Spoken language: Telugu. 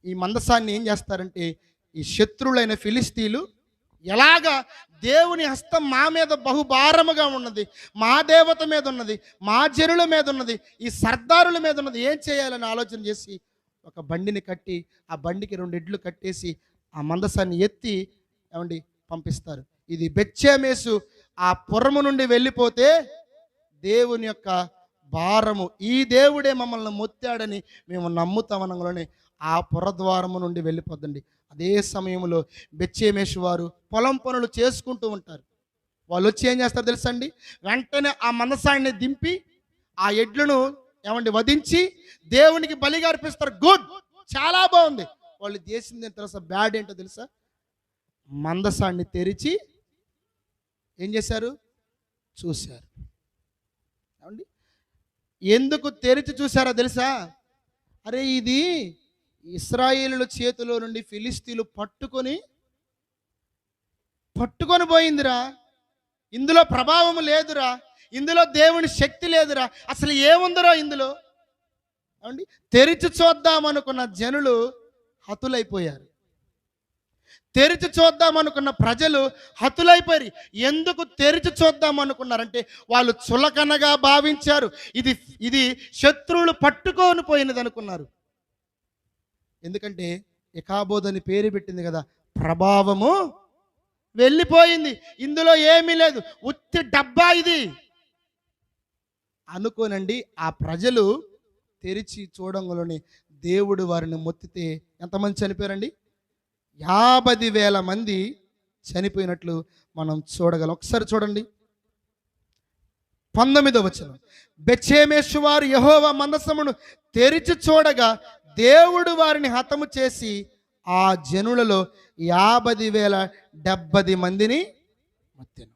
ఈ మందసాన్ని ఏం చేస్తారంటే, ఈ శత్రువులైన ఫిలిస్తీన్లు ఎలాగా దేవుని హస్తం మా మీద బహుభారముగా ఉన్నది, మా దేవత మీద ఉన్నది, మా జనుల మీద ఉన్నది, ఈ సర్దారుల మీద ఉన్నది, ఏం చేయాలని ఆలోచన చేసి ఒక బండిని కట్టి ఆ బండికి 2 ఎడ్లు కట్టేసి ఆ మందసాన్ని ఎత్తి ఏమండి పంపిస్తారు. ఇది బెత్షెమెషు ఆ పురము నుండి వెళ్ళిపోతే దేవుని యొక్క భారము, ఈ దేవుడే మమ్మల్ని మొత్తాడని మేము నమ్ముతామనగానే ఆ పురద్వారము నుండి వెళ్ళిపోద్దండి. అదే సమయంలో బెత్షెమెషు వారు పొలం పనులు చేసుకుంటూ ఉంటారు. వాళ్ళు వచ్చి ఏం చేస్తారు తెలుసా అండి, వెంటనే ఆ మందసాన్ని దింపి ఆ ఎడ్లను ఏమండి వధించి దేవునికి బలిగా అర్పిస్తారు. గుడ్, చాలా బాగుంది. వాళ్ళు చేసింది ఏంటో తెలుసా, బ్యాడ్ ఏంటో తెలుసా, మందసాన్ని తెరిచి ఏం చేశారు, చూశారు. ఏమండి, ఎందుకు తెరిచి చూశారో తెలుసా, అరే ఇది ఇశ్రాయేలుల చేతిలో నుండి ఫిలిస్తీన్లు పట్టుకొని పోయిందిరా, ఇందులో ప్రభావం లేదురా, ఇందులో దేవుని శక్తి లేదురా, అసలు ఏముందిరా ఇందులో. ఏమండి, తెరిచి చూద్దామనుకున్న జనులు హతులైపోయారు. తెరిచి చూద్దామనుకున్న ప్రజలు హతులైపోయారు. ఎందుకు తెరిచి చూద్దామనుకున్నారంటే, వాళ్ళు చులకనగా భావించారు. ఇది శత్రువులు పట్టుకొని పోయినది అనుకున్నారు. ఎందుకంటే ఇకాబోద్ అని పేరు పెట్టింది కదా, ప్రభావము వెళ్ళిపోయింది, ఇందులో ఏమీ లేదు, ఉత్తి డబ్బా ఇది అనుకోనండి. ఆ ప్రజలు తెరిచి చూడంలోనే దేవుడు వారిని మొత్తితే ఎంతమంది చనిపోయారండి, 50,000 మంది చనిపోయినట్లు మనం చూడగలం. ఒకసారి చూడండి 19వ వచనం. బెత్షెమెషు వారు యెహోవా మందసమును తెరిచి చూడగా దేవుడు వారిని హతము చేసి ఆ జనులలో 50,070 మందిని మొత్తెను.